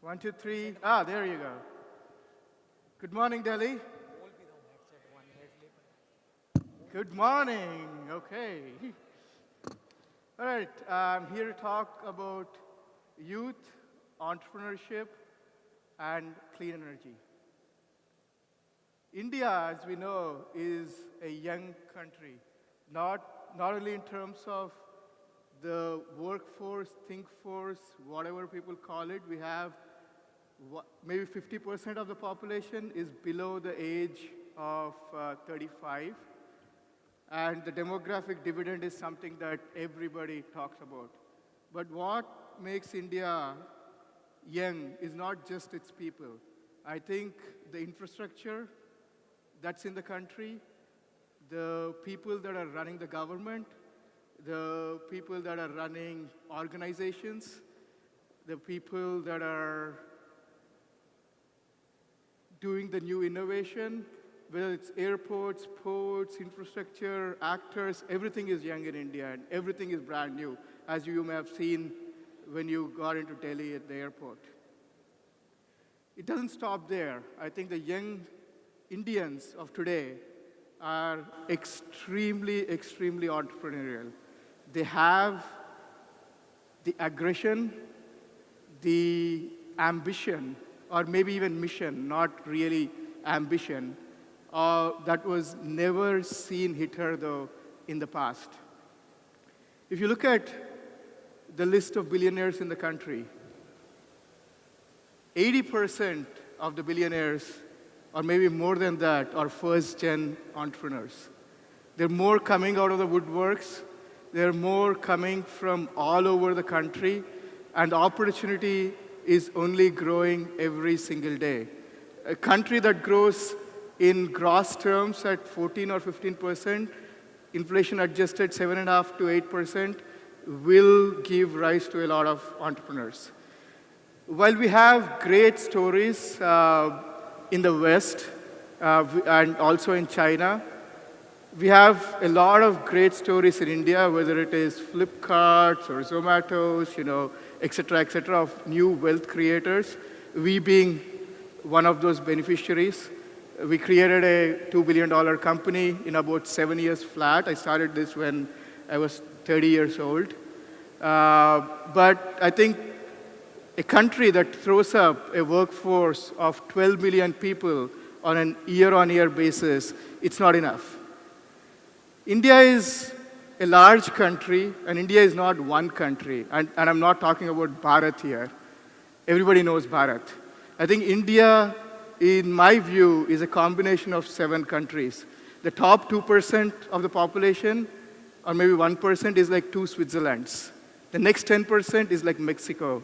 One, two, three. Ah, there you go. Good morning, Delhi. Good morning. Okay. All right. I'm here to talk about youth, entrepreneurship, and clean energy. India, as we know, is a young country, not only in terms of the workforce, think force, whatever people call it. We have maybe 50% of the population is below the age of 35. And the demographic dividend is something that everybody talks about. But what makes India young is not just its people. I think the infrastructure that's in the country, the people that are running the government, the people that are running organizations, the people that are doing the new innovation, whether it's airports, ports, infrastructure, actors, everything is young in India, and everything is brand new, as you may have seen when you got into Delhi at the airport. It doesn't stop there. I think the young Indians of today are extremely entrepreneurial. They have the aggression, the ambition, or maybe even mission, not really ambition, that was never seen here, though, in the past. If you look at the list of billionaires in the country, 80% of the billionaires, or maybe more than that, are first-gen entrepreneurs. They're more coming out of the woodworks. They're more coming from all over the country, and the opportunity is only growing every single day. A country that grows in gross terms at 14 or 15%, inflation adjusted 7.5 to 8%, will give rise to a lot of entrepreneurs. While we have great stories in the West and also in China, we have a lot of great stories in India, whether it is Flipkarts or Zomatos, et cetera, of new wealth creators. We being one of those beneficiaries. We created a $2 billion company in about 7 years flat. I started this when I was 30 years old. But I think a country that throws up a workforce of 12 million people on an year-on-year basis, it's not enough. India is a large country, and India is not one country. And I'm not talking about Bharat here. Everybody knows Bharat. I think India, in my view, is a combination of 7 countries. The top 2% of the population, or maybe 1%, is like 2 Switzerlands. The next 10% is like Mexico.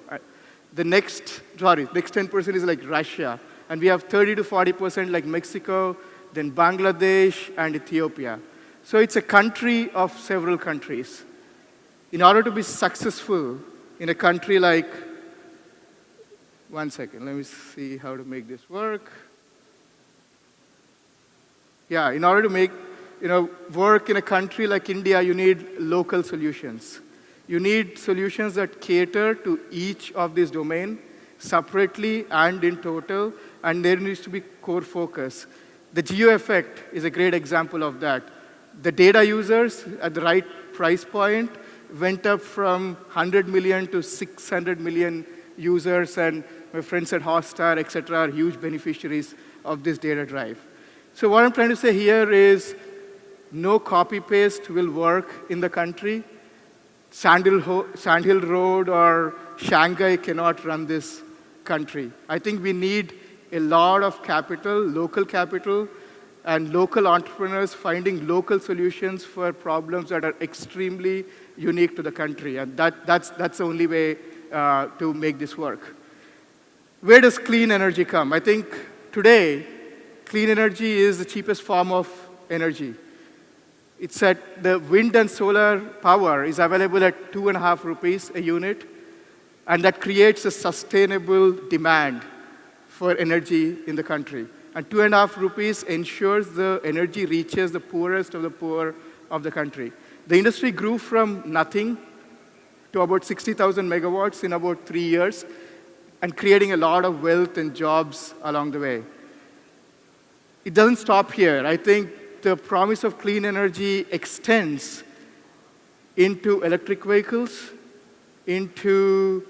The next 10% is like Russia. And we have 30 to 40% like Mexico, then Bangladesh, and Ethiopia. So it's a country of several countries. In order to be successful in a country like, one second, let me see how to make this work. Yeah, in order to make work in a country like India, you need local solutions. You need solutions that cater to each of these domains separately and in total, and there needs to be core focus. The geo effect is a great example of that. The data users at the right price point went up from 100 million to 600 million users, and my friends at Hotstar, et cetera, are huge beneficiaries of this data drive. So what I'm trying to say here is no copy-paste will work in the country. Sand Hill Road or Shanghai cannot run this country. I think we need a lot of capital, local capital, and local entrepreneurs finding local solutions for problems that are extremely unique to the country. And that's the only way to make this work. Where does clean energy come? I think today, clean energy is the cheapest form of energy. It's at the wind and solar power is available at 2.5 rupees a unit, and that creates a sustainable demand for energy in the country. And 2.5 rupees ensures the energy reaches the poorest of the poor of the country. The industry grew from nothing to about 60,000 megawatts in about 3 years. and creating a lot of wealth and jobs along the way. It doesn't stop here. I think the promise of clean energy extends into electric vehicles, into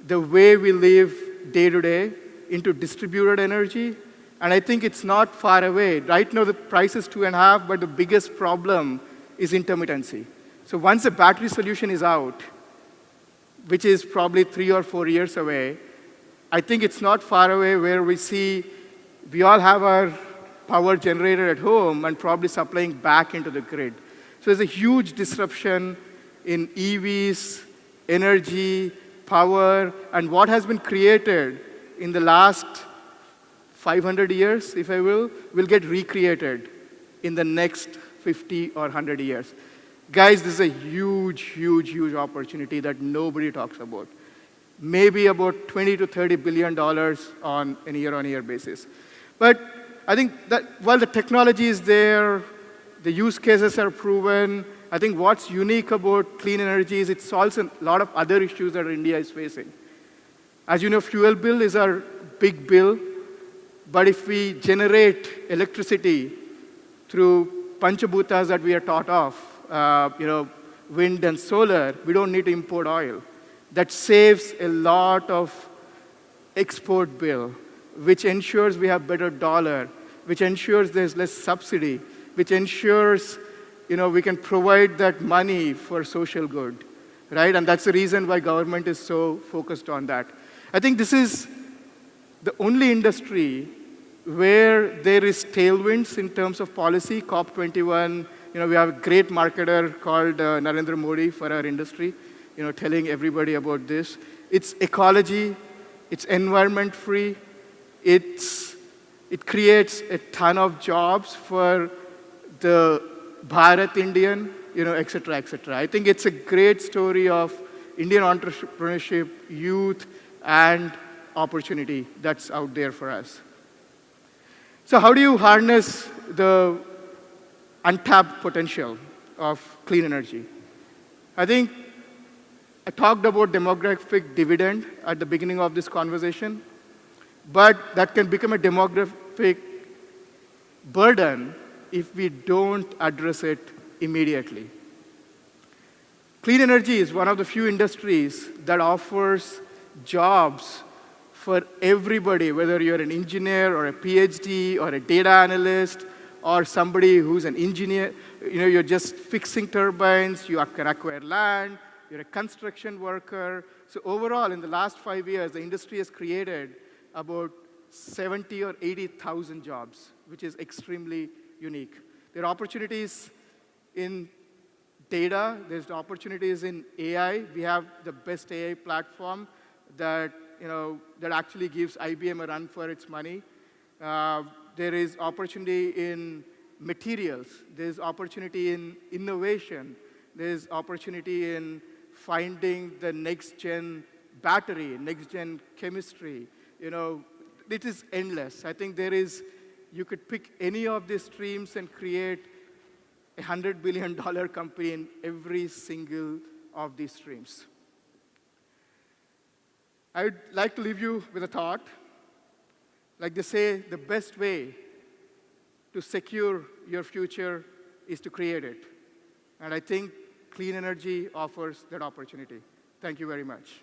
the way we live day to day, into distributed energy. And I think it's not far away. Right now, the price is 2.5, but the biggest problem is intermittency. So once the battery solution is out, which is probably 3 or 4 years away, I think it's not far away where we see we all have our power generator at home and probably supplying back into the grid. So there's a huge disruption in EVs, energy, power, and what has been created in the last 500 years, if I will get recreated in the next 50 or 100 years. Guys, this is a huge, huge, huge opportunity that nobody talks about. Maybe about $20 to $30 billion on a year-on-year basis. But I think that while the technology is there, the use cases are proven, I think what's unique about clean energy is it solves a lot of other issues that India is facing. As you know, fuel bill is our big bill, but if we generate electricity through panchabhutas that we are taught of, wind and solar, we don't need to import oil. That saves a lot of export bill, which ensures we have better dollar, which ensures there's less subsidy, which ensures we can provide that money for social good, right? And that's the reason why government is so focused on that. I think this is the only industry where there is tailwinds in terms of policy. COP21, we have a great marketer called Narendra Modi for our industry, telling everybody about this. It's ecology, it's environment-free, it creates a ton of jobs for the Bharat Indian, et cetera, et cetera. I think it's a great story of Indian entrepreneurship, youth, and opportunity that's out there for us. So how do you harness the untapped potential of clean energy? I think I talked about demographic dividend at the beginning of this conversation, but that can become a demographic burden if we don't address it immediately. Clean energy is one of the few industries that offers jobs for everybody, whether you're an engineer or a PhD or a data analyst or somebody who's an engineer. You're just fixing turbines, you can acquire land, you're a construction worker. So overall, in the last 5 years, the industry has created about 70 or 80,000 jobs, which is extremely unique. There are opportunities in data, there's opportunities in AI. We have the best AI platform that actually gives IBM a run for its money. There is opportunity in materials. There's opportunity in innovation. There's opportunity in finding the next-gen battery, next-gen chemistry. It is endless. I think you could pick any of these streams and create a $100 billion company in every single of these streams. I would like to leave you with a thought. Like they say, the best way to secure your future is to create it. And I think clean energy offers that opportunity. Thank you very much.